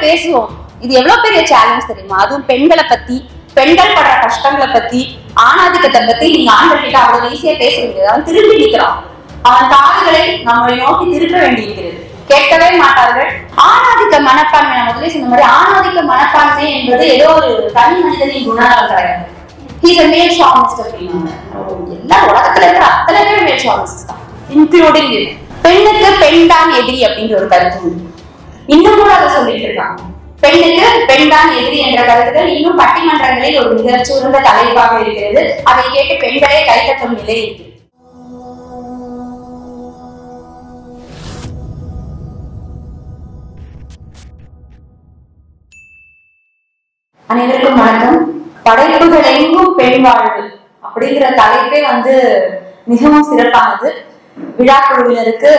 பேசுவோம். இது எவ்வளவு பெரிய சேலஞ்ச் தெரியுமா? அதுவும் பெண்களை பத்தி, பெண்கள் படுற கஷ்டங்களை பத்தி, ஆணாதிக்கத்தை பத்தி நீங்க ஆண்கள் கிட்ட அவ்வளவு ஈஸியா பேச முடியாது. அவன் திரும்பி நிற்கிறான். அவன் காதுகளை நம்மளை நோக்கி திருப்ப வேண்டியிருக்கிறது. கேட்கவே மாட்டார்கள். ஆணாதிக்க மனப்பான்மை, நான் முதலே சொன்ன மாதிரி ஆணாதிக்க மனப்பான்மை என்பது ஏதோ ஒரு தனி மனிதனின் குணங்கள் கிடையாது. எல்லா உலகத்துல இருக்கிற அத்தனை பேர் மேல் ஷாமிஸ்ட் தான், இன்க்ளூடிங் பெண்ணுக்கு பெண் தான் எதிரி அப்படிங்கிற ஒரு கருத்து இன்னும் கூட அதை சொல்லிட்டு இருக்காங்க. பெண்ணுக்கு பெண் தான் எதிரி என்ற கருத்துக்கள் இன்னும் பட்டிமன்றங்களில் ஒரு மிகச்சிறந்த தலைப்பாக இருக்கிறது. அதை கேட்டு பெண்களே கைத்தட்டும் நிலை இருக்கு. அனைவருக்கும் வணக்கம். படைப்புகள் எங்கும் பெண் வாழ்வு அப்படிங்கிற தலைப்பே மிகவும் சிறப்பானது. விழாக்குழுவினருக்கு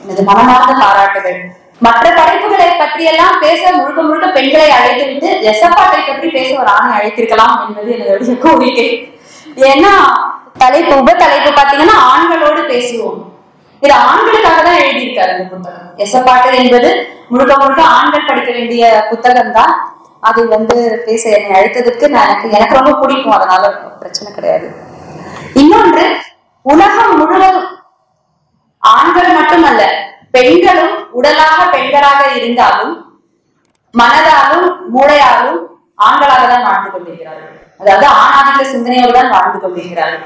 எனது மனமார்ந்த பாராட்டுகள். மற்ற படைப்புகளை பற்றியெல்லாம் பேச முழுக்க முழுக்க பெண்களை அழைத்து விட்டு எசப்பாட்டை பற்றி பேச ஒரு ஆணை அழைத்திருக்கலாம் என்பது என்னுடைய கோரிக்கை. ஏன்னா தலைப்பு உப தலைப்பு பாத்தீங்கன்னா ஆண்களோடு பேசுவோம். இது ஆண்களுக்காக தான் எழுதியிருக்காரு இந்த புத்தகம். எசப்பாட்டு என்பது முழுக்க முழுக்க ஆண்கள் படிக்க வேண்டிய புத்தகம் தான். அது பேச என்னை அழைத்ததற்கு எனக்கு ரொம்ப பிடிக்கும். அதனால பிரச்சனை கிடையாது. இன்னொன்று, உலகம் முழுவதும் ஆண்கள் மட்டுமல்ல, பெண்களும் உடலாக பெண்களாக இருந்தாலும் மனதாலும் மூளையாலும் ஆண்களாக தான் வாழ்ந்து கொண்டிருக்கிறார்கள். அதாவது ஆணாதிக்க சிந்தனையோடு தான் வாழ்ந்து கொண்டிருக்கிறார்கள்.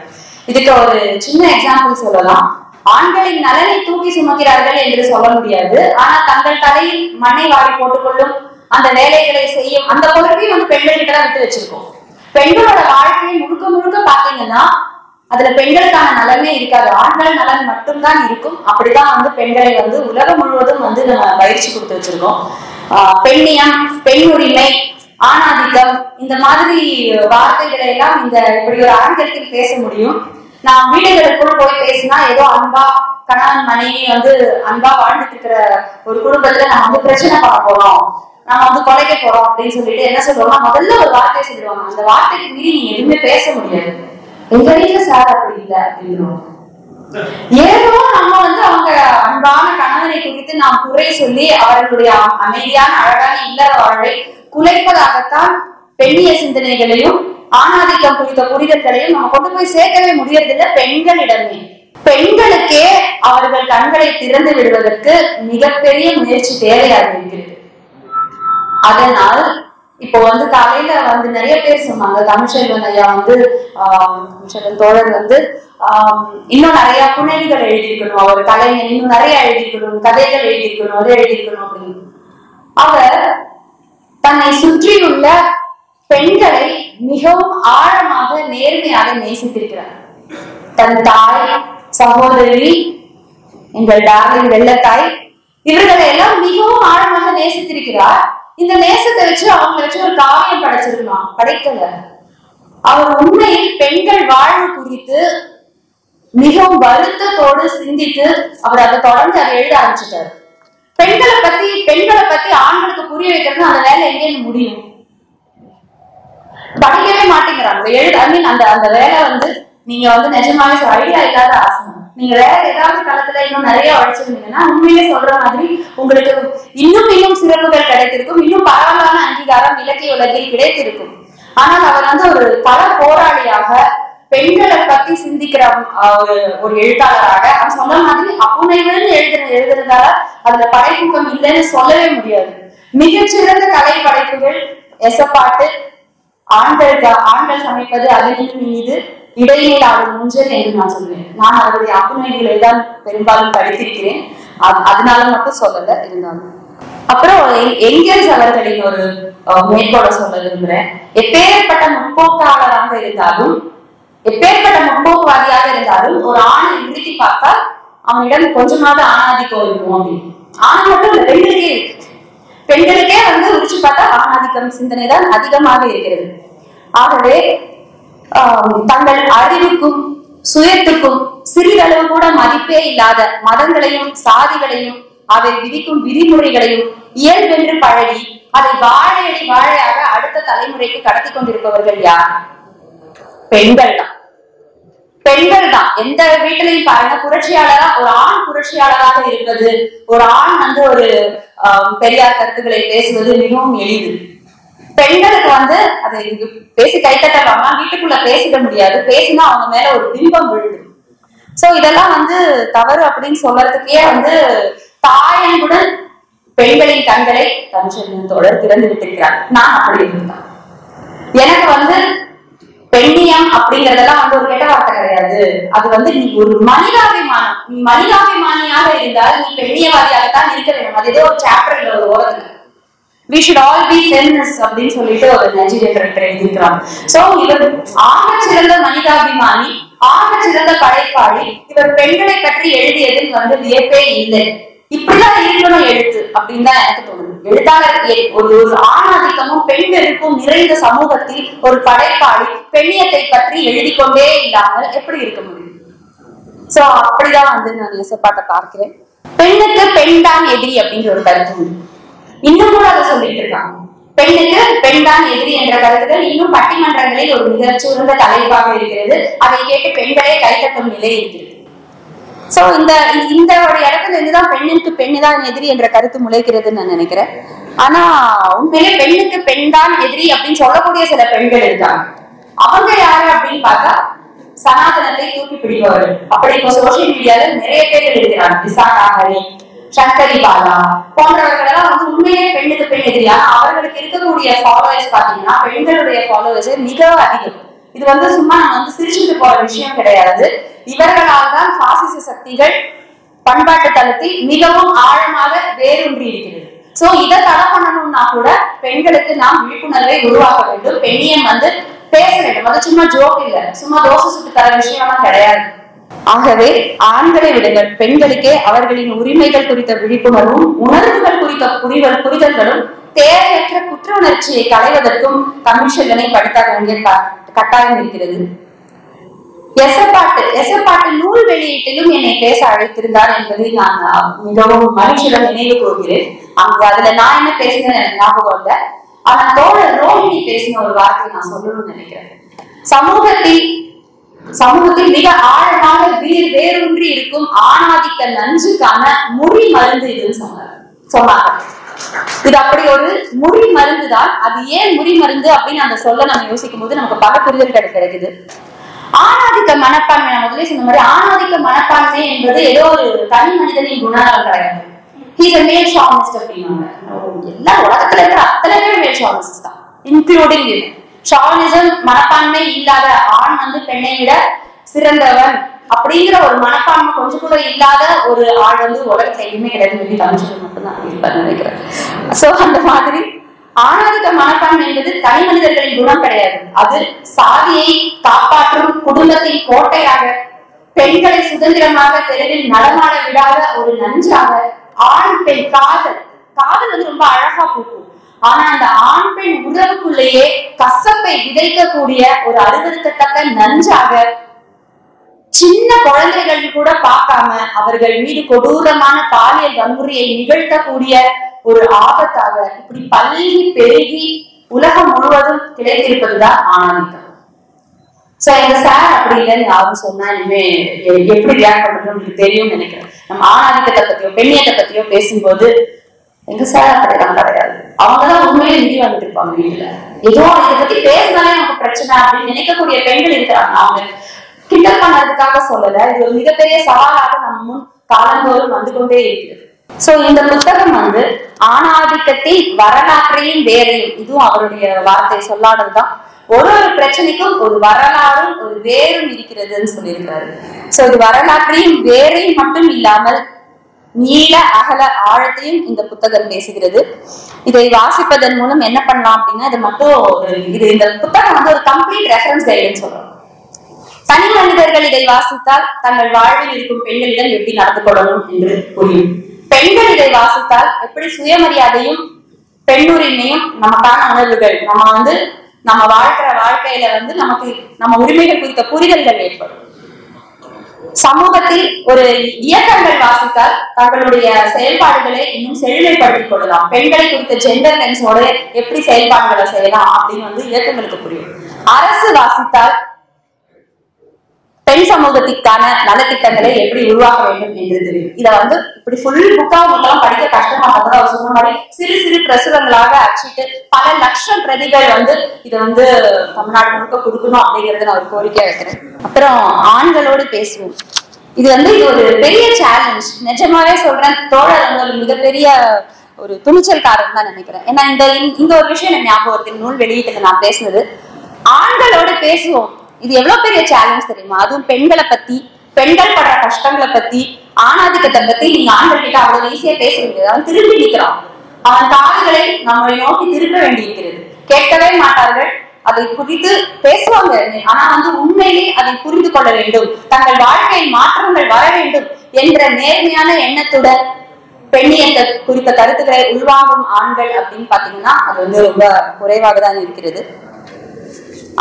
இதுக்கு ஒரு சின்ன எக்ஸாம்பிள் சொல்லலாம். ஆண்களின் நலனை தூக்கி சுமக்கிறார்கள் என்று சொல்ல முடியாது. ஆனா தங்கள் தலையில் மண்ணை வாரி போட்டுக்கொள்ளும் அந்த வேலைகளை செய்யும் அந்த பொறுப்பையும் பெண்கள் கிட்ட தான் விட்டு வச்சிருக்கோம். பெண்களோட வாழ்க்கையை முழுக்க முழுக்க பாத்தீங்கன்னா அதுல பெண்களுக்கான நலமே இருக்காது, ஆண்கள் நலன் மட்டும்தான் இருக்கும். அப்படிதான் பெண்களை உலகம் முழுவதும் நம்ம பயிற்சி கொடுத்து வச்சிருக்கோம். பெண்ணியம், பெண் உரிமை, ஆணாதிக்கம், இந்த மாதிரி வார்த்தைகளை எல்லாம் இப்படி ஒரு அரங்கத்தில் பேச முடியும். நான் வீடுகளுக்குள் போய் பேசினா ஏதோ அன்பா கணவன் மனைவி அன்பா வாழ்ந்துட்டு இருக்கிற ஒரு குடும்பத்துல நம்ம பிரச்சனை பண்ண போறோம், நம்ம கொலைக்க போறோம் அப்படின்னு சொல்லிட்டு என்ன சொல்லுவோம்னா முதல்ல ஒரு வார்த்தையை சொல்லுவாங்க. அந்த வார்த்தைக்கு மீறி நீங்க எதுவுமே பேச முடியாது. எங்க வீட்டுல சார் அப்படி இல்லை அப்படின்னு ஏதோ நம்ம அவங்க அன்பான கணவனை குறித்து நாம் குறை சொல்லி அவர்களுடைய அமைதியான அழகான இல்லற வாழ்வை குலைப்பதாகத்தான் பெண்ணிய சிந்தனைகளையும் ஆணாதிக்கம் குறித்த புரிதல்களையும் நம்ம கொண்டு போய் சேர்க்கவே முடியறதில்லை பெண்களிடமே. பெண்களுக்கே அவர்கள் கண்களை திறந்து விடுவதற்கு மிகப்பெரிய முயற்சி தேவையாக இருக்கிறது. அதனால் இப்போ காலையில நிறைய பேர் சொன்னாங்க. தமிழ்ச்செல்வன் ஐயா தமிழ்ச்செல்வன் தோழர் இன்னும் நிறைய புனைவுகள் எழுதியிருக்கணும், அவர் கலைஞர் இன்னும் நிறைய எழுதியிருக்கணும், கதைகள் எழுதியிருக்கணும், அதை எழுதியிருக்கணும் அப்படின்னு. அவர் தன்னை சுற்றியுள்ள பெண்களை மிகவும் ஆழமாக நேர்மையாக நேசித்திருக்கிறார். தன் தாய், சகோதரி, எங்கள் டார்லிங் வெள்ளத்தாய், இவர்களை எல்லாம் மிகவும் ஆழமாக நேசித்திருக்கிறார். இந்த நேசத்தை வச்சு அவங்களை வச்சு ஒரு காவியம் படைச்சிருக்கலாம், படைக்கல. அவர் உண்மையில் பெண்கள் வாழ்வு குறித்து மிகவும் வருத்தத்தோடு சிந்தித்து அவர் அதை தொடர்ந்து அதை எழுத ஆரம்பிச்சுட்டாரு. பெண்களை பத்தி ஆண்களுக்கு புரிய வைக்கிறது அந்த வேலை எங்கேன்னு முடியும்? படிக்கவே மாட்டேங்கிறாங்க. அந்த வேலை நீங்க நிஜமாவே ஐடியா இல்லாத ஆசனம். நீங்க வேற ஏதாவது காலத்துல இன்னும் நிறைய உழைச்சிருந்தீங்கன்னா உண்மையிலே சொல்ற மாதிரி உங்களுக்கு இன்னும் சிறப்புகள் கிடைத்திருக்கும், இன்னும் பரவலான அங்கீகாரம் இலக்கிய உலகில் கிடைத்திருக்கும். ஆனால் அவர் ஒரு கள போராளியாக பெண்களை பத்தி சிந்திக்கிற ஒரு எழுத்தாளராக அவர் சொன்ன மாதிரி அப்புனைவுன்னு எழுதுறதால அதுல படைப்புக்கம் இல்லைன்னு சொல்லவே முடியாது. மிகச்சிறந்த கலை படைப்புகள் எசப்பாட்டு, ஆண்கள் சமைப்பது, அதிலும் மீது, இடையில் ஆடும் ஊஞ்சல் என்று நான் சொல்வேன். நான் அவருடைய அப்புனைகளை தான் பெரும்பாலும் படித்திருக்கிறேன், அதனால மட்டும் சொல்லல. இருந்தாலும் அப்புறம் எங்கேல்ஸ் அவர்களின் ஒரு மேற்கோளை சொல்ல விரும்புறேன். எப்பேற்பட்ட முற்போக்காளராக இருந்தாலும், எப்பேற்பட்ட முற்போக்குவாதியாக இருந்தாலும் ஒரு ஆணை நிறுத்தி பார்த்தா அவனிடம் கொஞ்சமாவது ஆணாதிக்கம் இருக்கும் அப்படின்னு. ஆண் மட்டும் இல்ல, பெண்களுக்கே உரிச்சு பார்த்தா ஆணாதிக்கம் சிந்தனை தான் அதிகமாக இருக்கிறது. ஆகவே தங்கள் அறிவுக்கும் சுயத்துக்கும் சிறிதளவு கூட மதிப்பே இல்லாத மதங்களையும் சாதிகளையும் அவை விதிக்கும் விதிமுறைகளையும் இயல்பென்று பழகி அதை வாழையடி வாழையாக அடுத்த தலைமுறைக்கு கடத்தி கொண்டிருப்பவர்கள் யார்? பெண்கள் தான். எந்த வீட்டிலையும் பாருங்க, புரட்சியாளரா ஒரு ஆண் புரட்சியாளராக இருப்பது, ஒரு ஆண் ஒரு பெரியார் கருத்துக்களை பேசுவது மிகவும் எளிது. பெண்களுக்கு வந்து அதை பேசி கைத்தட்டலாமா, வீட்டுக்குள்ள பேசிட முடியாது, பேசினா அவங்க மேல ஒரு பிம்பம் விழுது. சோ இதெல்லாம் வந்து தவறு அப்படின்னு சொல்றதுக்கே வந்து தாயன்புடன் பெண்களின் கண்களை தமிழ்ச்செல்வத்தோடு திறந்து விட்டிருக்கிறார். நான் அப்படி இருந்தான். எனக்கு வந்து பெண்ணியம் அப்படிங்கறதெல்லாம் வந்து ஒரு கெட்ட வார்த்தை கிடையாது. அது வந்து நீ ஒரு மனிதாபிமானம், நீ மனிதாபிமானியாக இருந்தால் நீ பெண்ணியவாதியாகத்தான் இருக்க வேண்டும். அது ஏதோ ஒரு சாப்டர்ல ஒரு ஓரத்துல we should all be feminists அப்படின்னு சொல்லிட்டு ஒரு நைஜீரியன் டைரக்டர் எழுதியிருக்கிறாங்க. சோ இவர் ஆக சிறந்த மனிதாபிமானி, ஆக சிறந்த படைப்பாளி. இவர் பெண்களை பற்றி எழுதியதில் வந்து வியப்பே இல்லை. இப்படிதான் இருக்கணும் எழுத்து அப்படின்னு தான் எனக்கு தோணுது. எழுத்தாளர் ஒரு ஆணாதிக்கமும் பெண்களுக்கும் நிறைந்த சமூகத்தில் ஒரு படைப்பாளி பெண்ணியத்தை பற்றி எழுதி கொண்டே இல்லாமல் எப்படி இருக்க முடியும்? சோ அப்படிதான் வந்து நான் இசைப்பாட்டை பார்க்கிறேன். பெண்ணுக்கு பெண் தான் எதிரி அப்படிங்கிற ஒரு கருத்து உண்டு. இன்னும் கூட அதை சொல்லிட்டு இருக்காங்க. பெண்ணுக்கு பெண் தான் எதிரி என்ற கருத்துக்கள் இன்னும் பட்டிமன்றங்களில் ஒரு மிகச்சிறந்த தலைப்பாக இருக்கிறது. அதை கேட்டு பெண்களே கைத்தட்டும் நிலை இருக்கிறது. சோ இந்த ஒரு இடத்துல இருந்துதான் பெண்ணுக்கு பெண்ணு தான் எதிரி என்ற கருத்து முளைக்கிறதுன்னு நான் நினைக்கிறேன். ஆனா உண்மையிலே பெண்ணுக்கு பெண் தான் எதிரி அப்படின்னு சொல்லக்கூடிய சில பெண்கள் இருக்காங்க. அவங்க யாரு அப்படின்னு பார்த்தா சனாதனத்தை தூக்கி பிடிப்பவர்கள். அப்படி இப்போ சோசியல் மீடியால நிறைய பேர் இருக்கிறாங்க. விசாகா ஹரி, சங்கரி பாலா போன்றவர்கள் எல்லாம் வந்து உண்மையே பெண்ணுக்கு பெண் எதிரியா. அவர்களுக்கு இருக்கக்கூடிய ஃபாலோவர்ஸ் பாத்தீங்கன்னா பெண்களுடைய ஃபாலோவர்ஸ் மிக அதிகம். இது வந்து சும்மா நம்ம வந்து சிரிச்சுட்டு போற விஷயம் கிடையாது. இவர்களால் தான் பாசிச சக்திகள் பண்பாட்டு தளத்தில் மிகவும் ஆழமாக வேரூன்றி இருக்கிறது. சோ இதை தடை பண்ணணும்னா கூட பெண்களுக்கு நாம் விழிப்புணர்வை உருவாக்க வேண்டும். பெண்ணியம் வந்து பேச வேண்டும். அது சும்மா ஜோக் இல்ல, சும்மா தோசை சுட்டு தர விஷயம்லாம் கிடையாது. ஆகவே ஆண்களை விடுங்கள், பெண்களுக்கே அவர்களின் உரிமைகள் குறித்த விழிப்புணர்வும் உணர்வுகள் குறித்த புரிதல்களும் தேவையற்ற குற்ற உணர்ச்சியை களைவதற்கும் தமிழ்ச்செல்வனை படித்தாக வேண்டிய கட்டாயம் இருக்கிறது. எசப்பாட்டு நூல் வெளியீட்டிலும் என்னை பேச அழைத்திருந்தார் என்பதை நான் மிகவும் மகிழ்ச்சியுடன் நினைவு கூறுகிறேன். அதுல நான் என்ன பேசினேன் ஞாபகம் இல்ல. ஆனா தோழர் ரோஹிணி பேசின ஒரு வார்த்தையை நான் சொல்லணும்னு நினைக்கிறேன். சமூகத்தில் மிக ஆழமாக வேரூன்றி இருக்கும் ஆணாதிக்க நஞ்சுக்கான முறி மருந்து இதுன்னு சொன்னாங்க. இது அப்படி ஒரு முறி மருந்து தான். அது ஏன் முறி மருந்து அப்படின்னு அந்த சொல்ல நம்ம யோசிக்கும் போது நமக்கு பல புரிதல் கிடைக்குது. ஆணாதிக்க மனப்பான்மை, நான் முதலே சொன்ன மாதிரி ஆணாதிக்க மனப்பான்மை என்பது ஏதோ ஒரு தனி மனிதனின் குணங்கள் கிடையாது. எல்லா உலகத்துல இருக்கிற அத்தனை பேர் மேல் ஷாவனிஸ்ட் தான், இன்க்ளூடிங் ஷாவனிசம். மனப்பான்மை இல்லாத ஆண் வந்து பெண்ணை விட சிறந்தவன் அப்படிங்கிற ஒரு மனப்பான்மை கொஞ்சம் கூட இல்லாத ஒரு ஆள் வந்து உலகத்துல எதுவுமே கிடையாது. தமிழ்ச்சல் மட்டும்தான் இருப்பார் நினைக்கிறேன். சோ அந்த மாதிரி ஆணாதிக்க மனப்பான்மை என்பது தனி மனிதர்களின் குணம் கிடையாது. அது சாதியை காப்பாற்றும் குடும்பத்தின் கோட்டையாக, பெண்களை சுதந்திரமாக தெருவில் நடமாட விடாத ஒரு நஞ்சாக, ஆண் பெண் காதல் வந்து ரொம்ப அழகா பூக்கும். ஆனா அந்த ஆண் பெண் உறவுக்குள்ளேயே கசப்பை விதைக்கக்கூடிய ஒரு அருவருக்கத்தக்க நஞ்சாக, சின்ன குழந்தைகள் கூட பார்க்காம அவர்கள் மீது கொடூரமான பாலியல் வன்முறையை நிகழ்த்தக்கூடிய ஒரு ஆபத்தாக இப்படி பல்கி பெருகி உலகம் முழுவதும் கிடைத்திருப்பதுதான் ஆணாதிக்கம். சோ எங்க சார் அப்படி இல்லைன்னு யாரும் சொன்னா இனிமே எப்படி ரியாக்ட் பண்றது உங்களுக்கு தெரியும் நினைக்கிறேன். நம்ம ஆணாதிக்கத்தை பத்தியோ பெண்ணியத்தை பத்தியோ பேசும்போது எங்க சார் அப்படிலாம் கிடையாது. அவங்கதான் உண்மையிலே நிதி வந்துட்டு இருப்பாங்க வீட்டுல. ஏதோ இதை பத்தி பேசினாலே நமக்கு பிரச்சனை அப்படின்னு நினைக்கக்கூடிய பெண்கள் இருக்கிறாங்க. அவங்க கிண்டல் பண்ணதுக்காக சொல்லல, இது ஒரு மிகப்பெரிய சவாலாக நம்ம முன் காலந்தோறும் வந்து கொண்டே இருக்கிறது. சோ இந்த புத்தகம் வந்து ஆணாதிக்கத்தின் வரலாற்றையும் வேரையும், இதுவும் அவருடைய வார்த்தை சொல்லாததுதான், ஒரு பிரச்சனைக்கும் ஒரு வரலாறும் ஒரு வேரும் இருக்கிறதுன்னு சொல்லியிருக்காரு. சோ இது வரலாற்றையும் வேரையும் மட்டும் இல்லாமல் நீள அகல ஆழத்தையும் இந்த புத்தகம் பேசுகிறது. இதை வாசிப்பதன் மூலம் என்ன பண்ணலாம் அப்படின்னா, இது மட்டும் இந்த புத்தகம் வந்து ஒரு கம்ப்ளீட் ரெஃபரன்ஸ் கைடுன்னு சொல்றோம். தனி மனிதர்கள் இதை வாசித்தால் தங்கள் வாழ்வில் இருக்கும் பெண்களிடம் எப்படி நடந்து கொள்ளணும் என்று புரியும். பெண்கள் இதை வாசித்தால் எப்படி சுயமரியாதையும் பெண்ணுரிமையும் நமக்கான உணர்வுகள், நம்ம வாழ்க்கிற வாழ்க்கையில வந்து நமக்கு நம்ம உரிமைகள் குறித்த புரிதல்கள் ஏற்படும். சமூகத்தில் ஒரு இயக்கங்கள் வாசித்தால் தங்களுடைய செயல்பாடுகளை இன்னும் செழுமைப்படுத்திக் கொள்ளலாம். பெண்களை குறித்த ஜெண்டர் லென்ஸோட எப்படி செயல்பாடுகளை செய்யலாம் அப்படின்னு வந்து இயக்கங்களுக்கு புரியும். அரசு வாசித்தால் பெண் சமூகத்திற்கான நலத்திட்டங்களை எப்படி உருவாக்க வேண்டும் என்று தெரியும். இதை வந்து இப்படி ஃபுல் புக்கா உங்களுக்கெல்லாம் படிக்க கஷ்டமா கூட அவர் சொன்ன மாதிரி சிறு சிறு பிரசுரங்களாக அச்சிட்டு பல லட்சம் பிரதிகள் வந்து இதை வந்து தமிழ்நாடு முழுக்க கொடுக்கணும் அப்படிங்கறத நான் ஒரு கோரிக்கையா வைக்கிறேன். அப்புறம் ஆண்களோடு பேசுவோம். இது வந்து இது ஒரு பெரிய சேலஞ்ச். நிஜமாவே சொல்றேன், தோழர் வந்து ஒரு மிகப்பெரிய ஒரு துணிச்சல்காரன் தான் நினைக்கிறேன். ஏன்னா இந்த ஒரு விஷயம் எனக்கு ஞாபகம் இருக்கு. நூல் வெளியீட்டுக்கு நான் பேசுனது ஆண்களோட பேசுவோம். இது எவ்வளவு பெரிய சேலஞ்ச் தெரியுமா? அதுவும் பெண்களை பத்தி, பெண்கள் படுற கஷ்டங்களை பத்தி, ஆணாதிக்கத்தை பத்தி நீங்க ஆண்கள் கிட்ட அவ்வளவு ஈஸியா பேச முடியாது. அவன் திரும்பி நிற்கிறான். அவன் காதுகளை நம்மளை நோக்கி திரும்ப வேண்டி இருக்கிறது. கேட்கவே மாட்டார்கள். அதை குறித்து பேசுவாங்க. ஆனா வந்து உண்மையிலே அதை புரிந்து கொள்ள வேண்டும், தங்கள் வாழ்க்கையில் மாற்றங்கள் வர வேண்டும் என்ற நேர்மையான எண்ணத்துடன் பெண்ணியத்தை குறித்த கருத்துக்களை உள்வாங்கும் ஆண்கள் அப்படின்னு பாத்தீங்கன்னா அது வந்து ரொம்ப குறைவாக தான் இருக்கிறது.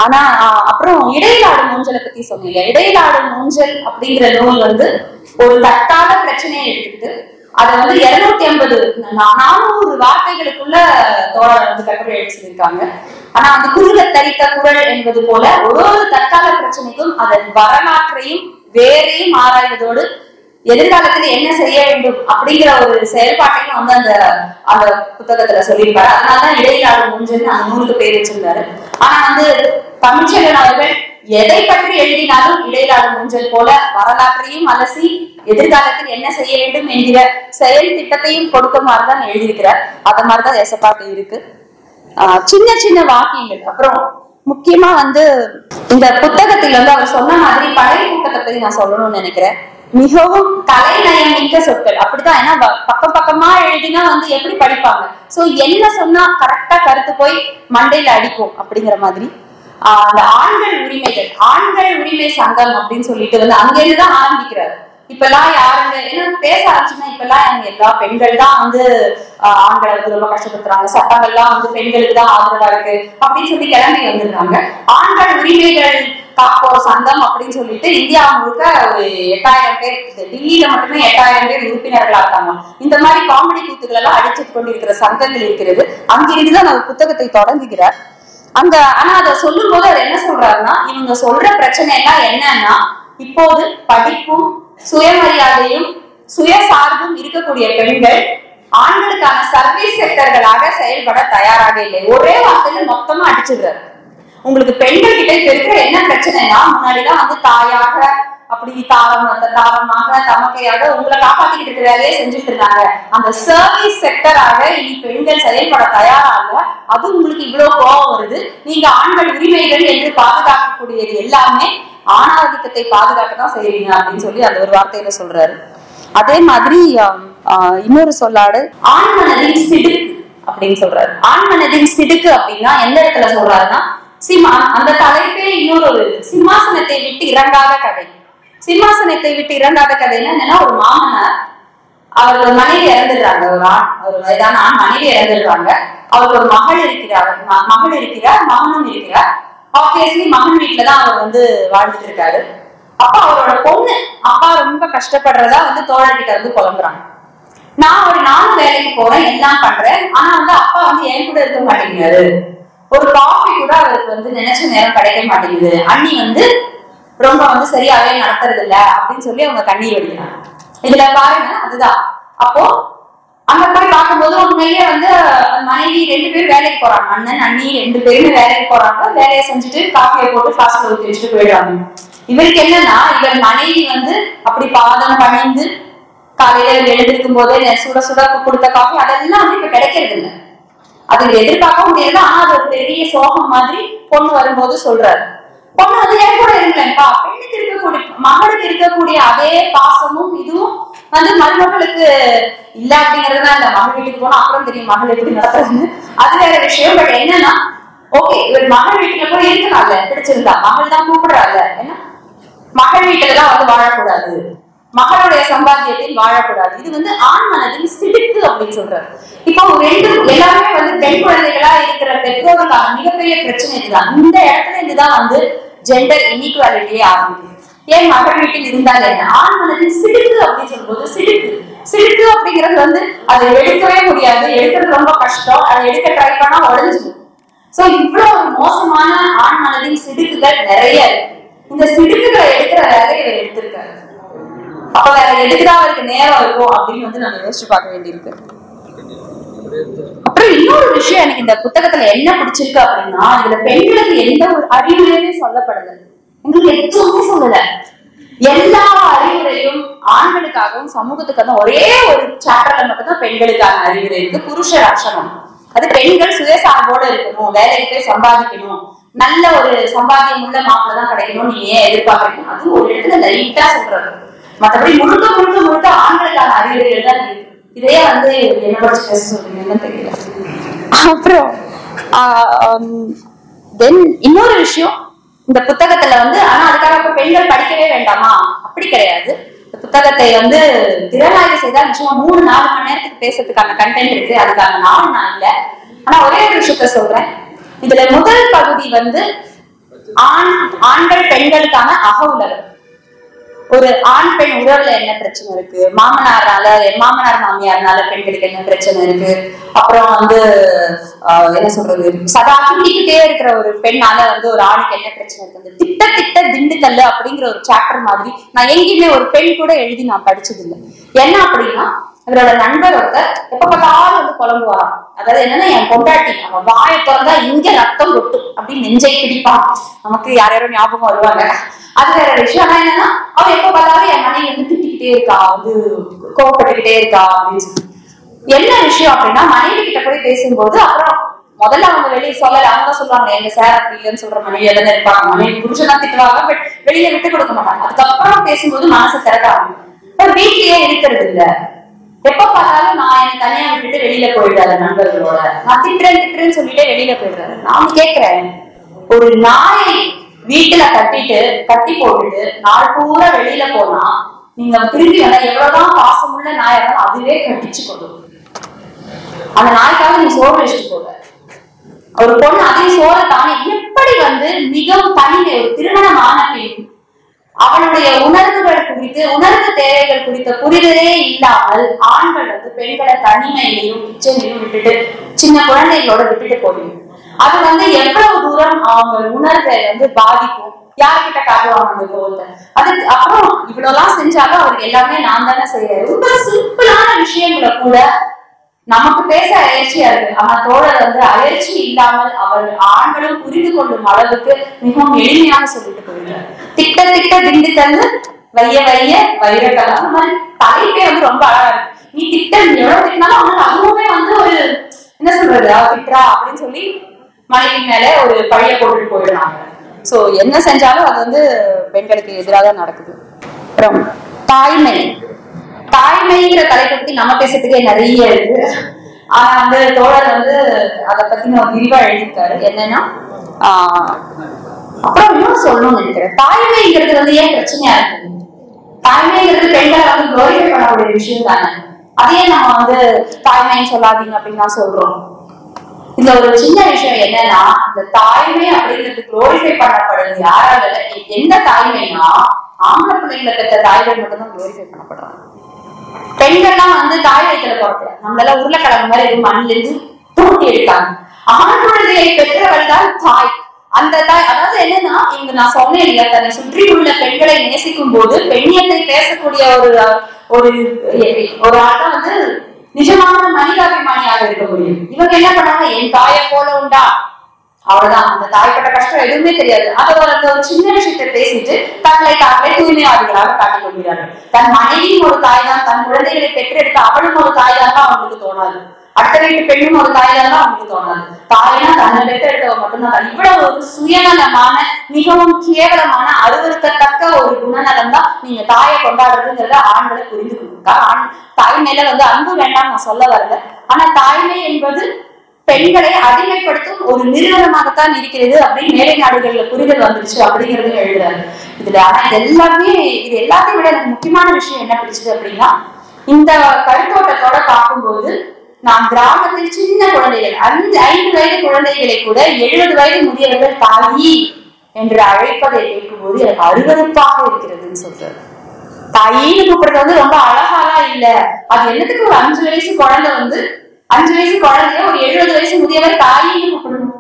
ஆனா அப்புறம் இடையிலாடும் ஊஞ்சலை பத்தி சொன்னீங்க. இடையிலாடும் ஊஞ்சல் அப்படிங்கிற நூல் வந்து ஒரு தற்கால பிரச்சனையை எடுத்துக்கிட்டு அதை வந்து 250-400 வார்த்தைகளுக்குள்ள தோழர் வந்து கட்டுரை எழுதி சொல்லியிருக்காங்க. ஆனா அந்த குறுக தரித்த குரல் என்பது போல ஒரு தற்கால பிரச்சனைக்கும் அதன் வரலாற்றையும் வேறையும் ஆராய்வதோடு எதிர்காலத்துல என்ன செய்ய வேண்டும் அப்படிங்கிற ஒரு செயல்பாட்டையும் வந்து அந்த புத்தகத்துல சொல்லியிருப்பாரு. அதனாலதான் இடையிலாடும் ஊஞ்சல் அந்த நூலுக்கு பேர் வச்சிருந்தாரு. ஆனா வந்து தமிழ்ச்செல்வன் அவர்கள் எதை பற்றி எழுதினாலும் இடையிலாடும் ஊஞ்சல் போல வரலாற்றையும் அலசி எதிர்காலத்தில் என்ன செய்ய வேண்டும் என்கிற செயல் திட்டத்தையும் கொடுக்க மாதிரிதான் எழுதியிருக்கிறார். அத மாதிரிதான் எசப்பாட்டு இருக்கு. சின்ன சின்ன வாக்கியங்கள். அப்புறம் முக்கியமா வந்து இந்த புத்தகத்தில் வந்து அவர் சொன்ன மாதிரி படைக்கூட்டத்தை பத்தி நான் சொல்லணும்னு நினைக்கிறேன். மிகவும் கலைநயம் மிக்க சொற்கள். அப்படிதான். ஏன்னா பக்கம் பக்கமா எழுதினா வந்து எப்படி படிப்பாங்க? சோ என்ன சொன்னா கரெக்டா கருத்து போய் மண்டையில அடிக்கும் அப்படிங்கிற மாதிரி அந்த ஆண்கள் உரிமைகள், ஆண்கள் உரிமை சங்கம் அப்படின்னு சொல்லிட்டு வந்து அங்கிருந்துதான் ஆரம்பிக்கிறாரு. இப்ப எல்லாம் யாருங்க என்ன பேச ஆரம்பிச்சுன்னா இப்ப எல்லாம் எல்லா பெண்கள் தான் வந்து ஆண்களை வந்து ரொம்ப கஷ்டப்படுத்துறாங்க, சட்டங்கள்லாம் வந்து பெண்களுக்கு தான் ஆதரவா இருக்கு அப்படின்னு சொல்லி கிளம்பி வந்துடுறாங்க. ஆண்கள் உரிமைகள் காப்போர் சங்கம் அப்படின்னு சொல்லிட்டு இந்தியா முழுக்க ஒரு 8000 பேர், டெல்லியில மட்டுமே 8000 பேர் உறுப்பினர்களா இருக்காங்க. இந்த மாதிரி காமெடி கூத்துக்கள் எல்லாம் அடிச்சுட்டு கொண்டிருக்கிற சங்கங்கள் இருக்கிறது. அங்கிருந்துதான் நம்ம புத்தகத்தை தொடங்குகிறார். ஆனா அதை சொல்லும் போது அவர் என்ன சொல்றாருன்னா, இவங்க சொல்ற பிரச்சனை எல்லாம் என்னன்னா, இப்போது படிப்பும் சுயமரியாதையும் சுயசார்பும் இருக்கக்கூடிய பெண்கள் ஆண்களுக்கான சர்வீஸ் செக்டர்களாக செயல்பட தயாராக இல்லை. ஒரே வார்த்தையில மொத்தமா அடிச்சிடுறாரு. உங்களுக்கு பெண்கள் கிட்ட இருக்கிற என்ன பிரச்சனைனா, முன்னாடிதான் வந்து தாயாக அப்படி தாரமாக தமக்கையாக உங்களை காப்பாத்திக்கிட்டு இருக்கிற வேலையை செஞ்சுட்டு இருந்தாங்க. அந்த சர்வீஸ் செக்டராக இனி பெண்கள் செயல்பட தயாராக, அது உங்களுக்கு இவ்வளவு கோபம் வருது. நீங்க ஆண்கள் உரிமைகள் என்று பாதுகாக்கக்கூடியது எல்லாமே ஆணாதிக்கத்தை பாதுகாக்கத்தான் செய்யறீங்க அப்படின்னு சொல்லி அந்த ஒரு வார்த்தையில சொல்றாரு. அதே மாதிரி இன்னொரு சொல்லாடு ஆண்மனதின் சிடுக்கு அப்படின்னு சொல்றாரு. ஆண்மனதின் சிடுக்கு அப்படின்னா எந்த இடத்துல சொல்றாருன்னா, அந்த தலைப்பே இன்னொரு சிம்மாசனத்தை விட்டு இறங்காத கதை. சிம்மாசனத்தை விட்டு இறங்காத கதைன்னா என்னன்னா, ஒரு மாமனார் அவருக்கு ஒரு மனைவி இறந்துடுறாங்க. ஒரு வயதான ஆண் மனைவி இறந்துடுறாங்க. அவருக்கு ஒரு மகள் இருக்கிறார், மகனும் இருக்கிறார். ஆப்வியஸ்லி மகன் வீட்டுலதான் அவர் வந்து வாழ்ந்துட்டு இருக்காரு. அப்ப அவரோட பொண்ணு அப்பா ரொம்ப கஷ்டப்படுறதா வந்து தோழர்கிட்ட வந்து புலம்புறாங்க. நானும் வேலைக்கு போறேன், எல்லாம் பண்றேன், ஆனா வந்து அப்பா வந்து என் கூட இருக்க மாட்டேங்கிறாரு. ஒரு காஃபி கூட அவருக்கு வந்து நினைச்ச நேரம் கிடைக்க மாட்டேங்குது. அண்ணி வந்து ரொம்ப வந்து சரியாவே நடத்துறது இல்ல அப்படின்னு சொல்லி அவங்க கண்ணீர் வடிக்கிறாங்க. இதுல பாருங்க, அதுதான். அப்போ அங்க போய் பார்க்கும்போது உண்மையிலேயே வந்து மனைவி 2 பேரும் வேலைக்கு போறாங்க. அண்ணன் அண்ணி 2 பேருமே வேலைக்கு போறாங்க. வேலையை செஞ்சுட்டு காஃபியை போட்டு ஃபிளாஸ்க்ல ஊத்தி வச்சுட்டு போயிடுறாங்க. இவருக்கு என்னன்னா, இவர் மனைவி வந்து அப்படி பாதம் பணிந்து காலையில எழுந்திருக்கும் போதே சுட சுட கொடுத்த காஃபி அதெல்லாம் வந்து இப்ப கிடைக்கிறது இல்லை. அது எதிர்பார்க்க முடியாது. ஆனா அது ஒரு பெரிய சோகம் மாதிரி பொண்ணு வரும்போது சொல்றாரு. பொண்ணு வந்து என் கூட இருக்கலப்பா, பெண்ணுக்கு இருக்கக்கூடிய மகளுக்கு இருக்கக்கூடிய அதே பாசமும் இதுவும் வந்து மருமகளுக்கு இல்ல அப்படிங்கறதுதான். இந்த மகள் வீட்டுக்கு போனா அப்புறம் தெரியும் மகள் எப்படி நடத்துறதுன்னு, அது வேற விஷயம். பட் என்னன்னா, ஓகே இவர் மகள் வீட்டுல போய் இருக்கலாம்ல, பிடிச்சிருந்தா மகள் தான் கூப்பிடுறாங்க. ஏன்னா மகள் வீட்டுலதான் வந்து வாழக்கூடாது, மகளுடைய சம்பாத்தியத்தில் வாழக்கூடாது. இது வந்து ஆண் மனதின் சிடுக்கு அப்படின்னு சொல்றாரு. இப்போ எல்லாருமே வந்து பெண் குழந்தைகளா இருக்கிற பெற்றோருக்கான மிகப்பெரிய பிரச்சனை இதுதான். இந்த இடத்துல இருந்துதான் வந்து ஜெண்டர் இன்இக்வாலிட்டியே ஆரம்பிக்குது. ஏன் மகள் வீட்டில் இருந்தால் என்ன, ஆண் மனதின் சிடுக்கு அப்படின்னு சொல்லும்போது சிடுக்கு அப்படிங்கிறது வந்து அதை எடுக்கவே முடியாது, எடுக்கிறது ரொம்ப கஷ்டம். அதை எடுக்க ட்ரை பண்ணா உடஞ்சிடும். சோ இவ்வளவு ஒரு மோசமான ஆண் மனதின் சிடுக்குகள் நிறைய இருக்கு. இந்த சிடுக்குகளை எடுக்கிற வேலையை இவர் எடுத்திருக்காரு. அப்ப வேற எதுக்குதான் அவருக்கு நேரம் இருக்கும் அப்படின்னு வந்து நம்ம யோசிச்சு பார்க்க வேண்டியிருக்கு. அப்புறம் இன்னொரு விஷயம் எனக்கு இந்த புத்தகத்துல என்ன பிடிச்சிருக்கு அப்படின்னா, இதுல பெண்களுக்கு எந்த ஒரு அறிவுரையுமே சொல்லப்படுது, எங்களுக்கு எதுவுமே சொல்லல. எல்லா அறிவுரையும் ஆண்களுக்காகவும் சமூகத்துக்காக ஒரே ஒரு சாப்டர்ல மட்டும்தான் பெண்களுக்கான அறிவுரை இருக்கு, புருஷ லட்சணம். அது பெண்கள் சுயசார்போட இருக்கணும், வேலைக்கு போய் சம்பாதிக்கணும், நல்ல ஒரு சம்பாதியம் உள்ள மாப்பிள்ள தான் கிடைக்கணும், நீங்க ஏன் எதிர்பார்க்கணும், அது ஒரு இடத்துல லைட்டா சொல்றது. மற்றபடி முழுக்க முழுக்க முழுக்க ஆண்களுக்கான அறிவுரைகள் தான் இருக்கு. இதே வந்து என்ன படிச்சு பேச சொல்றீங்கன்னு தெரியல. அப்புறம் தென் இன்னொரு விஷயம், இந்த புத்தகத்துல வந்து ஆனா அதுக்காக பெண்கள் படிக்கவே வேண்டாமா அப்படி கிடையாது. இந்த புத்தகத்தை வந்து திறனாய்வு செய்தால் நிச்சயமா 3-4 மணி நேரத்துக்கு பேசுறதுக்கான கண்டென்ட் இருக்கு, அதுக்கான நாள் நான் இல்லை. ஆனா ஒரே ஒரு விஷயத்த சொல்றேன், இதுல முதல் பகுதி வந்து ஆண்கள் பெண்களுக்கான அக உலகம். ஒரு ஆண் பெண் உறவுல என்ன பிரச்சனை இருக்கு, மாமனார் மாமியார்னால பெண்களுக்கு என்ன பிரச்சனை இருக்கு, அப்புறம் வந்து என்ன சொல்றது, சதா கிண்டிக்கிட்டே இருக்கிற ஒரு பெண்ணால வந்து ஒரு ஆணுக்கு என்ன பிரச்சனை இருக்கு, திட்ட திண்டுக்கல்லு அப்படிங்கிற ஒரு சாப்டர் மாதிரி நான் எங்கேயுமே ஒரு பெண் கூட எழுதி நான் படிச்சது இல்லை. என்ன அப்படின்னா, இவரோட நண்பர் ஒருத்தர் எப்ப பார்த்தாலும் வந்து புலம்புவாராம். அதாவது என்னன்னா, என் பொண்டாட்டி அவன் வாயை திறந்தா இங்க ரத்தம் கொட்டும் அப்படின்னு நெஞ்சை பிடிப்பான். நமக்கு யாரும் ஞாபகம் வருவாங்க, அது வேற விஷயம். ஆனா என்னன்னா, அவன் எப்ப பார்த்தாலும் என் மனைவி வந்து திட்டிக்கிட்டே இருக்கா, வந்து கோவப்பட்டுக்கிட்டே இருக்கா அப்படின்னு சொல்லி. என்ன விஷயம் அப்படின்னா, மனைவி கிட்ட போய் பேசும்போது அப்புறம் முதல்ல அவங்க வெளியே சொல்லல, அவங்க சொல்லுவாங்க எங்க சார் அப்படி இல்லைன்னு சொல்ற மனைவி எல்லாம் இருப்பாங்க, மனைவி புருஷனா திட்டுவாங்க, பட் வெளியில விட்டு கொடுக்க மாட்டாங்க. அதுக்கப்புறம் பேசும்போது மனசு திறக்காங்க, வீட்லயே இருக்கிறது இல்ல, எப்ப பார்த்தாலும் நான் என்ன தனியா விட்டுட்டு வெளியில போயிடுறாரு நண்பர்களோட, நான் திட்டுறேன்னு சொல்லிட்டு வெளியில போயிடுறாரு. நான் கேட்கிறேன், ஒரு நாயை வீட்டுல கட்டி போட்டுட்டு நாள் பூரா வெளியில போனா நீங்க திரும்பி வந்தா எவ்வளவுதான் பாசமுள்ள நாயா இருந்தாலும் அதுவே கட்டிச்சு கொள்ளும். அந்த நாய்க்காக நீ சோறு வச்சுட்டு போக, ஒரு பொண்ணு அதே சோற தானே எப்படி வந்து மிகவும் தனிமை, ஒரு திருமணமான பெண் அவளுடைய உணர்வுகள் குறித்து, உணர்வு தேவைகள் குறித்த புரிதலே இல்லாமல் ஆண்கள் வந்து பெண்களை தனிமையிலையும் கிச்சனையும் விட்டுட்டு சின்ன குழந்தைகளோட விட்டுட்டு போடுங்க. அது வந்து எவ்வளவு தூரம் அவங்க உணர்வை வந்து பாதிக்கும், யார்கிட்ட காட்டுவாங்க அந்த கோவத்தை. அதுக்கு அப்புறம் இவ்வளவுலாம் செஞ்சாலும் அவருக்கு எல்லாமே நான் தானே செய்யறேன். ரொம்ப சிம்பிளான விஷயங்களை கூட நமக்கு பேச அயற்சியா இருக்கு, ஆனா தோழர் வந்து அயற்சி இல்லாமல் அவர்கள் ஆண்களும் புரிந்து கொள்ளும் அளவுக்கு மிகவும் எளிமையாக சொல்லிட்டு போயிடுறாரு. திட்ட திண்டுக்கல்லு வைய வைரக்கல், அந்த மாதிரி தலைப்பே வந்து ரொம்ப அழகா இருக்கு. நீ எவ்வளவு திட்டினாலும் அவனுக்கு அதுவுமே வந்து ஒரு என்ன சொல்றது, திட்டுறா அப்படின்னு சொல்லி மனைவி மேல ஒரு பழிய போட்டுட்டு போயிடுறாங்க. சோ என்ன செஞ்சாலும் அது வந்து பெண்களுக்கு எதிராக தான் நடக்குது. அப்புறம் தாய்மைங்கிற தலைப்பை பத்தி நம்ம பேசுறதுக்கே நிறைய இருக்கு. ஆனா அந்த தோழர் வந்து அதை பத்தி நான் விரிவா எழுதியிருக்காரு. என்னன்னா அப்புறம் இன்னும் சொல்லணும்னு நினைக்கிறேன், தாய்மைங்கிறது வந்து ஏன் பிரச்சனையா இருக்கு, தாய்மைங்கிறது பெண்களை வந்து குளோரிஃபை பண்ணக்கூடிய விஷயம் தானே, அதையே நம்ம வந்து தாய்மைன்னு சொல்லாதீங்க அப்படின்னு நான் சொல்றோம். இதுல ஒரு சின்ன விஷயம் என்னன்னா, இந்த தாய்மை அப்படிங்கிறது குளோரிஃபை பண்ணப்படுறது யாரால, எந்த தாய்மைனா ஆம்பளை பிள்ளைங்களை பெற்ற தாய்கள் மட்டும்தான் குளோரிஃபை பண்ணப்படுறாங்க. பெண்கள்லாம் வந்து தாய் வயிற்றுல பிறக்கல, நம்மளால உருளைக்கிழங்கு மாதிரி எதுவும் மண்ணில இருந்து தூண்டி எடுத்தாங்க. ஆண் குழந்தையை பெற்றவள் தான் தாய். அந்த தாய் அதாவது என்னன்னா, இங்க நான் சொன்னேன் இல்லையா, தன்னை சுற்றி உள்ள பெண்களை நேசிக்கும் போது பெண்ணியத்தை பேசக்கூடிய ஒரு ஆள் தான் வந்து நிஜமான மனிதாபிமானியாக இருக்க முடியும். இவங்க என்ன பண்ணாங்க, என் தாயை போல உண்டா, அவ்வளவுதான், அந்த தாய்ப்பட்ட கஷ்டம் எதுவுமே தெரியாது. அதை ஒரு சின்ன விஷயத்தை பேசிட்டு தங்களை தூய்மையாளர்களாக காட்டிக் கொள்கிறார்கள். தன் மனைவியும் ஒரு தாய் தான், தன் குழந்தைகளை பெற்றெடுத்த அவளும் ஒரு தாய் தான் அவங்களுக்கு தோணாது, அடுத்த வீட்டு பெண்ணும் ஒரு தாய் தான் அவங்களுக்கு தோணாது. தாய்னா தன்னை பெற்றெடுத்தவ மட்டும்தான். இவ்வளவு ஒரு சுயநலமான மிகவும் கேவலமான அருவருக்கத்தக்க ஒரு குணநலம் தான் நீங்க தாயை கொண்டாடுறதுங்கிறத ஆண்களை புரிந்து கொள்ளுங்க. தாய் மேல வந்து அன்பு வேண்டாம் நான் சொல்ல வரல, ஆனா தாய்மை என்பது பெண்களை அடிமைப்படுத்தும் ஒரு நிறுவனமாகத்தான் இருக்கிறது அப்படின்னு மேலை நாடுகள்ல புரிதல் வந்துருச்சு அப்படிங்கிறது எழுதுறாரு இதுல. ஆனா இது எல்லாத்தையும் விட எனக்கு முக்கியமான விஷயம் என்ன பிடிச்சது அப்படின்னா, இந்த கருத்தோட்டத்தோட பார்க்கும்போது நாம் கிராமத்தில் சின்ன குழந்தைகள் 5 வயது குழந்தைகளை கூட 70 வயது முதியவர்கள் தாயி என்று அழைப்பதை கேட்கும்போது எனக்கு அருவருப்பாக இருக்கிறதுன்னு சொல்றாரு. தாயின்னு கூப்பிடுறது வந்து ரொம்ப அழகாலாம் இல்ல, அது என்னத்துக்கு ஒரு 5 வயசு குழந்தை வந்து 5 வயசு குழந்தைய ஒரு 70 வயசு முதியவர் தாயின்னு கூப்பிடணும்.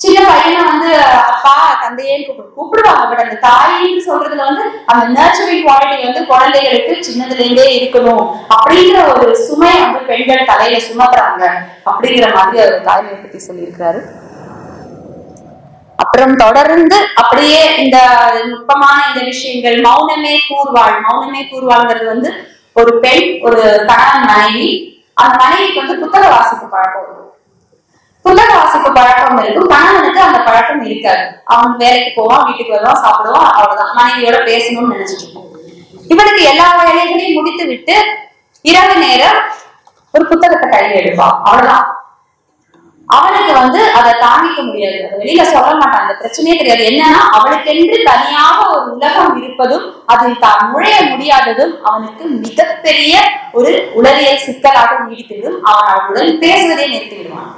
சின்ன பையனை வந்து அப்பா தந்தையேன்னு கூப்பிடுவாங்க. பட் அந்த தாயின்னு சொல்றதுல வந்து அந்த நர்ச்சரிங் குவாலிட்டி வந்து குழந்தைகளுக்கு சின்னதுல இருந்தே இருக்கணும் அப்படிங்கிற ஒரு சுமை வந்து பெண்கள் தலையில சுமத்துறாங்க அப்படிங்கிற மாதிரி அவர் தாய்மையை பத்தி சொல்லியிருக்கிறாரு. அப்புறம் தொடர்ந்து அப்படியே இந்த நுட்பமான இந்த விஷயங்கள், மௌனமே கூர்வாள். மௌனமே கூர்வாள்ங்கிறது வந்து ஒரு பெண், ஒரு கணவன் மனைவி, அந்த மனைவிக்கு வந்து புத்தக வாசிப்பு பழக்கம் இருக்கும். புத்தக வாசிப்பு பழக்கம் இருக்கும், கணவனுக்கு அந்த பழக்கம் இருக்காது. அவன் வேலைக்கு போவான், வீட்டுக்கு வருவான், சாப்பிடுவான், அவ்வளவுதான். மனைவியோட பேசணும்னு நினைச்சிட்டு இருப்பான். இவனுக்கு எல்லா வேலைகளையும் முடித்து விட்டு இரவு நேரம் ஒரு புத்தகத்தை கையில் எடுப்பான், அவ்வளவுதான். அவனுக்கு வந்து அதை தாங்கிக்க முடியாது, அதை வெளியில சொல்ல மாட்டான், அந்த பிரச்சனையே தெரியாது. என்னன்னா அவனுக்கென்று தனியாக ஒரு உலகம் இருப்பதும் அதில் தான் நுழைய முடியாததும் அவனுக்கு மிகப்பெரிய ஒரு உளவியல் சிக்கலாக நீடித்ததும் அவன் அவளுடன் பேசுவதே நிறுத்தி விடுவான்.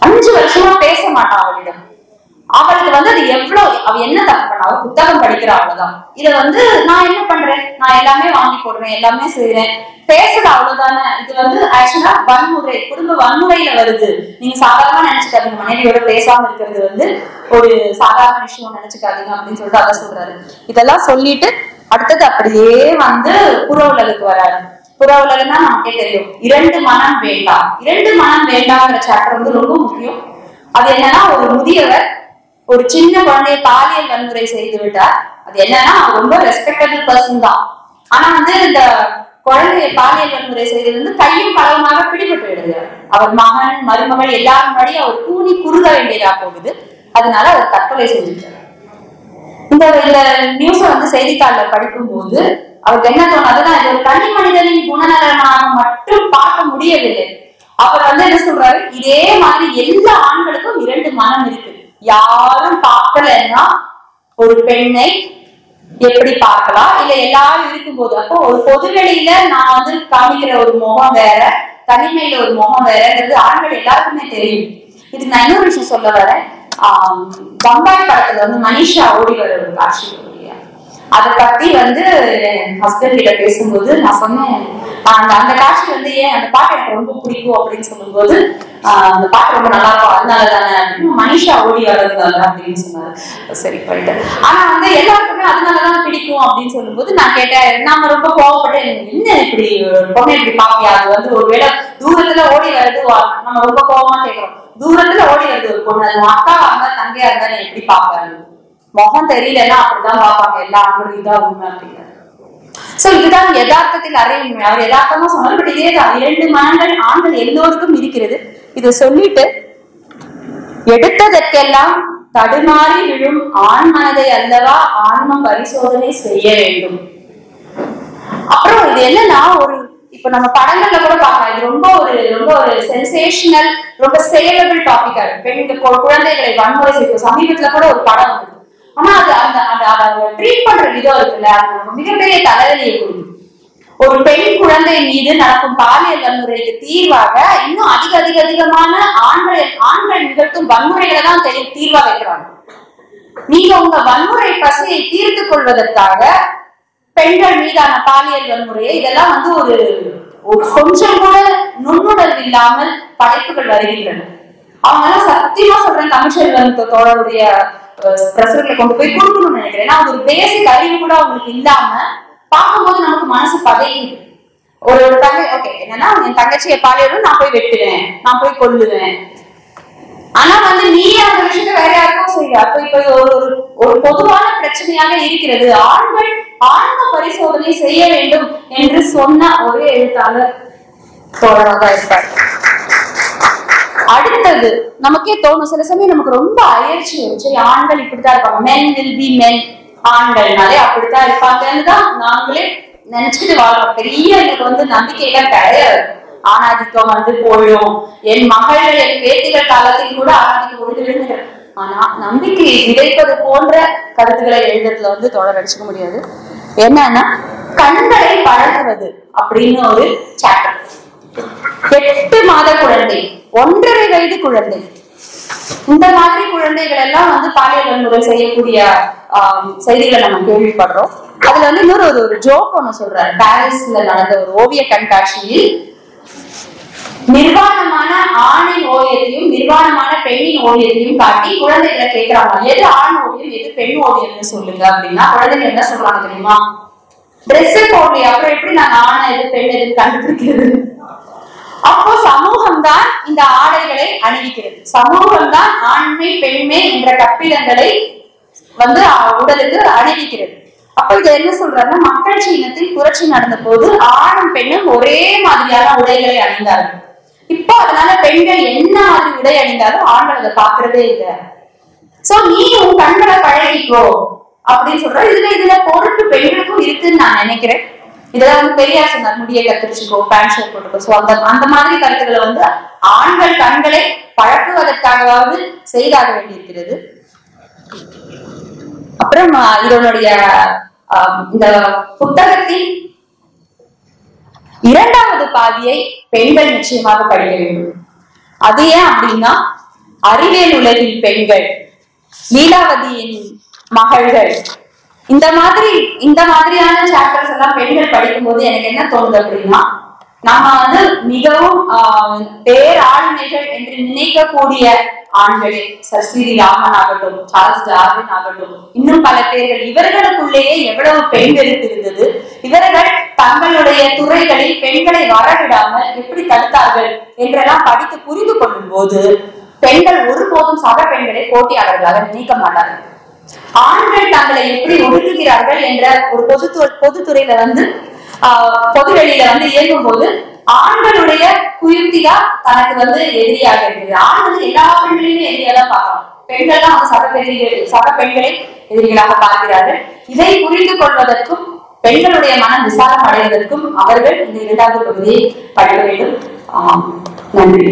5 வருஷமா பேச மாட்டான் அவளிடம். அவளுக்கு வந்து அது எவ்வளவு, அவ என்ன தப்பு பண்ண, அவ புத்தகம் படிக்கிற அவ்வளவுதான். இத வந்து நான் என்ன பண்றேன், நான் எல்லாமே வாங்கி போடுறேன், எல்லாமே செய்யறேன், பேசுறது அவ்வளவுதானே. இது வந்து ஆக்சுவலா வன்முறை, குடும்ப வன்முறையில வருது. நீங்க சாதாரணமா நினைச்சுக்காதீங்க, மனைவியோட பேசாம இருக்கிறது வந்து ஒரு சாதாரண விஷயம் நினைச்சுக்காதீங்க அப்படின்னு சொல்லிட்டு அதை சொல்றாரு. இதெல்லாம் சொல்லிட்டு அடுத்தது அப்படியே வந்து புற உலகுக்கு வராரு. புற உலகம்னா நமக்கே தெரியும், 2 மனம் வேண்டாம். 2 மனம் வேண்டாம்ங்கிற சாப்டர் வந்து ரொம்ப முக்கியம். அது என்னன்னா, ஒரு முதியவர் ஒரு சின்ன குழந்தைய பாலியல் வன்முறை செய்து விட்டார். அது என்னன்னா, ரொம்ப ரெஸ்பெக்டபிள் பர்சன் தான். ஆனா வந்து இந்த குழந்தைய பாலியல் வன்முறை செய்தது வந்து கையும் களவுமாக பிடிபட்டு விடுகிறார். அவர் மகன் மருமகள் எல்லாரும் முன்னாடி அவர் கூனி குறுக வேண்டியதா போகுது. அதனால அவர் தற்கொலை செஞ்சுட்டார். இந்த நியூஸ வந்து செய்தித்தாள்ல படிக்கும் போது அவருக்கு என்ன தோணுதுன்னா, இது ஒரு தனி மனிதனின் குணநலனாக மட்டும் பார்க்க முடியவில்லை. அவர் வந்து என்ன சொல்றாரு, இதே மாதிரி எல்லா ஆண்களுக்கும் 2 மனம் இருக்கு. யாரும் பார்க்கலன்னா ஒரு பெண்ணை எப்படி பார்க்கலாம், இல்ல எல்லாரும் இருக்கும்போது, அப்போ ஒரு பொதுவெளியில நான் வந்து காமிக்கிற ஒரு முகம் வேற, தனிமையில ஒரு முகம் வேறங்கிறது ஆண்கள் எல்லாருக்குமே தெரியும். இதுக்கு நான் இன்னொரு விஷயம் சொல்ல வரேன். பம்பாய் படத்துல வந்து மனிஷா ஓடி வர ஒரு காட்சி, அதை பத்தி வந்து என் ஹஸ்பண்ட் கிட்ட பேசும்போது நான் சொன்னேன், அந்த காட்சி வந்து ஏன் அந்த பாட்டு எனக்கு ரொம்ப பிடிக்கும் அப்படின்னு சொல்லும்போது, அந்த பாட்டு ரொம்ப நல்லா இருக்கும், அதனால தானே அப்படின்னு, மனிஷா ஓடி வர்றதுனால அப்படின்னு சொன்னாரு. சரி போயிட்டு, ஆனா வந்து எல்லாருக்குமே அதனாலதான் பிடிக்கும் அப்படின்னு சொல்லும்போது நான் கேட்டேன், நாம ரொம்ப கோவப்பட்டு என்ன இப்படி பொண்ணை இப்படி பாப்பியா, அது வந்து ஒருவேளை தூரத்துல ஓடி வர்றது நம்ம ரொம்ப கோவமா கேட்கிறோம், தூரத்துல ஓடி வருது ஒரு பொண்ணு, அது அக்காவா இருந்தா தங்கையா இருந்தா நீ எப்படி பாப்பாரு, முகம் தெரியலன்னா அப்படிதான் பார்ப்பாங்க எல்லா ஆண்களும், இதான் உண்மை அப்படிங்கிறது. சோ இதுதான் யதார்த்தத்தில் அறையுண்மை. அவர் யதார்த்தமா சொன்னார். பட் இதேதான் 2 மனங்கள் ஆண்கள் எல்லோருக்கும் இருக்கிறது. இதை சொல்லிட்டு, எடுத்ததற்கெல்லாம் தடுமாறி விழும் ஆண் மனதை அல்லவா ஆன்மம் பரிசோதனை செய்ய வேண்டும். அப்புறம் இது என்னன்னா, ஒரு இப்ப நம்ம படங்கள்ல கூட பார்க்கலாம், இது ரொம்ப ஒரு சென்சேஷனல், ரொம்ப சேலபிள் டாபிக்கா இருக்கு. பெண்கள் குழந்தைகளை வன்முறை செய்யும். சமீபத்துல கூட ஒரு படம் வந்து, ஆனா அது ட்ரீட் பண்ற விதம் இருக்குல்ல, அது மிகப்பெரிய தலைவலியை கொடுக்கும். ஒரு பெண் குழந்தை மீது நடக்கும் பாலியல் வன்முறைக்கு தீர்வாக இன்னும் அதிகமான ஆண்கள் நிகழ்த்தும் வன்முறைகளை தான் தீர்வா வைக்கிறாங்க. நீங்க உங்க வன்முறை பசியை தீர்த்து கொள்வதற்காக பெண்கள் மீதான பாலியல் வன்முறையை, இதெல்லாம் வந்து ஒரு கொஞ்சம் கூட நுண்ணுணர்வு இல்லாமல் படைப்புகள் வருகின்றன. அவங்க எல்லாம் சத்தியமா சொல்றேன், தமிழ்ச்செல்வன் தோழருடைய பிரசுரங்களை கொண்டு போய் கொடுக்கணும்னு நினைக்கிறேன். ஏன்னா ஒரு பேசிக் அறிவு கூட அவங்களுக்கு இல்லாம பார்க்கும்போது நமக்கு மனசு பதைக்குது. ஒரு தங்கை ஓகே என்னன்னா, என் தங்கச்சியை பாலியலும் நான் போய் வெட்டுவேன், நான் போய் கொல்லுவேன், ஆனா வந்து நீ அந்த விஷயத்த வேற யாருக்கும் செய்ய. அப்ப இப்ப ஒரு பொதுவான பிரச்சனையாக இருக்கிறது. ஆண்கள் ஆன்ம பரிசோதனை செய்ய வேண்டும் என்று சொன்ன ஒரே எழுத்தாளர் தோழராக இருப்பார். அடுத்தது நமக்கே தோணும், சில சமயம் நமக்கு ரொம்ப அயற்சி வச்சு, ஆண்கள் இப்படித்தான் இருப்பாங்க, men will be men, ஆண்கள்னாலே அப்படித்தான் இருப்பாங்கன்னு தான் நாங்களே நினைச்சுட்டு வாழ்றோம். பெரிய எனக்கு வந்து நம்பிக்கையெல்லாம் கிடையாது. ஆணாதிக்கம் வந்து போயிடும், என் மகள்கள் என் பேத்திகள் காலத்தில் கூட ஆணாதிக்கம் பொழுது. ஆனா நம்பிக்கையை விதைப்பது போன்ற கருத்துக்களை எழுதுறதுல வந்து தொடர் அடிச்சுக்க முடியாது. என்னன்னா, கண்களை பழகுவது அப்படின்னு ஒரு சாப்டர். 8 மாத குழந்தை, 1.5 வயது குழந்தை, இந்த மாதிரி குழந்தைகள் எல்லாம் வந்து பாலியல் வன்முறை செய்யக்கூடிய செய்திகளை நம்ம கேள்விப்படுறோம். அதுல வந்து இன்னொரு ஒரு ஜோக் ஒண்ணு சொல்றாரு. பாரிஸ்ல நடந்த ஒரு ஓவிய கண்காட்சியில் நிர்வாணமான ஆணின் ஓவியத்தையும் நிர்வாணமான பெண்ணின் ஓவியத்தையும் காட்டி குழந்தைகளை கேட்கிறாங்க, எது ஆண் ஓவியம் எது பெண் ஓவியம்னு சொல்லுங்க அப்படின்னா குழந்தைகள் என்ன சொல்றாங்க தெரியுமா? ட்ரெஸ் போடலையா, அப்புறம் எப்படி நாங்க ஆண் எது பெண் எதுன்னு கண்டுபிடிக்கிறது? அப்போ சமூகம் தான் இந்த ஆடைகளை அணிவிக்கிறது. சமூகம் தான் ஆண்மை பெண்மை என்ற கற்பிதங்களை வந்து உடலுக்கு அணிவிக்கிறது. அப்ப இதை என்ன சொல்றாருன்னா, மக்கள் சீனத்தில் புரட்சி நடந்த போது ஆணும் பெண்ணும் ஒரே மாதிரியான உடைகளை அணிந்தார்கள். இப்போ அதனால பெண்கள் என்ன மாதிரி உடை அணிந்தாலும் ஆண்கள் அதை பாக்குறதே இல்லை. சோ நீ உன் கண்களை பழகிக்கோ அப்படின்னு சொல்ற. இதுல பொறுப்பு பெண்களுக்கும் இருக்குன்னு நான் நினைக்கிறேன். இதெல்லாம் வந்து பெரியார் சொன்னார், முடிய கத்திரிச்சுக்கோ, பேண்ட் ஷர்ட் போட்டுக்கோ. சோ அந்த மாதிரி கருத்துக்களை வந்து ஆண்கள் கண்களை பழக்குவதற்காகவாவது செய்தாக வேண்டியிருக்கிறது. அப்புறம் இதனுடைய இந்த புத்தகத்தின் இரண்டாவது பாதியை பெண்கள் நிச்சயமாக படிக்க வேண்டும். அது ஏன் அப்படின்னா, அறிவியல் உலகில் பெண்கள், லீலாவதியின் மகள்கள், இந்த மாதிரியான சாப்டர்ஸ் எல்லாம் பெண்கள் படிக்கும் போது எனக்கு என்ன தோணுது அப்படின்னா, நம்ம வந்து மிகவும் பேராளுமைகள் என்று நினைக்கக்கூடிய ஆண்களே, சர் சி வி ராமன் ஆகட்டும், சார்ல்ஸ் டார்வின் ஆகட்டும், இன்னும் பல பேர்கள், இவர்களுக்குள்ளேயே எவ்வளவு பெண்களுக்கு இருந்தது. இவர்கள் தங்களுடைய துறைகளில் பெண்களை வரவிடாமல் எப்படி தடுத்தார்கள் என்றெல்லாம் படித்து புரிந்து கொள்ளும் போது பெண்கள் ஒருபோதும் சக பெண்களை போட்டியாளர்களாக நினைக்க மாட்டார்கள். ஆண்கள் தங்களை எப்படி ஒடுக்குகிறார்கள் என்ற ஒரு பொதுத்துறையில வந்து பொதுவெளியில வந்து இயங்கும் போது ஆண்களுடைய குயுக்தியா தனக்கு வந்து எதிரியாக இருக்குது. ஆண் வந்து எல்லா பெண்களையுமே எதிரியா தான் பார்க்கலாம். பெண்கள் தான் வந்து சக பெண்களை எதிரிகளாக பார்க்கிறார்கள். இதை புரிந்து கொள்வதற்கும் பெண்களுடைய மனம் விசாரம் அடைவதற்கும் அவர்கள் இந்த இரண்டாவது பகுதியை படிக்க வேண்டும். நன்றி.